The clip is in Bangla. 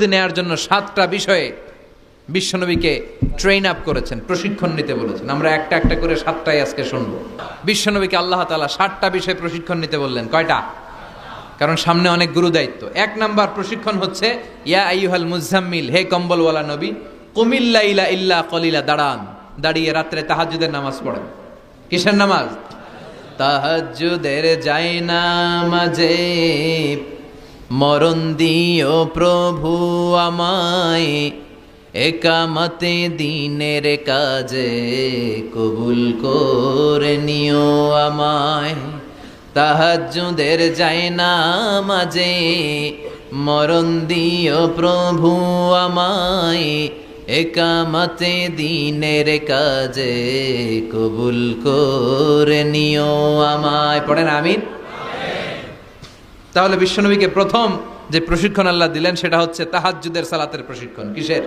প্রস্তুতি নেওয়ার জন্য 7টা বিষয়ে বিশ্বনবীকে ট্রেন আপ করেছেন, প্রশিক্ষণ নিতে বলেছেন। আমরা একটা একটা করে 7টাই আজকে শুনবো। বিশ্বনবীকে আল্লাহ তাআলা 7টা বিষয়ে প্রশিক্ষণ নিতে বললেন। কয়টা? কারণ সামনে অনেক গুরু দায়িত্ব। 1 নাম্বার প্রশিক্ষণ হচ্ছে ইয়া আইয়ুহাল মুজাম্মিল, হে কম্বলওয়ালা নবী, কুমিল লাইলা ইল্লা কলিলা, দাঁড়িয়ে রাত্রে তাহাজ্জুদের নামাজ পড়েন। কিসের নামাজ? তাহাজ্জুদের জায়নামাজে মরণ দিও প্রভু আমায়, একামতে দিনের কাজে কবুল করে নিও আমায়। তাহাজ্জুদের জায়নামাজে মরণ দিও প্রভু আমায়, একামতে দিনের কাজে কবুল করে নিও আমায়। পড়েন আমিন। তাহলে বিশ্বনবীকে প্রথম যে প্রশিক্ষণ আল্লাহ দিলেন সেটা হচ্ছে তাহাজ্জুদের সালাতের প্রশিক্ষণ। কিসের?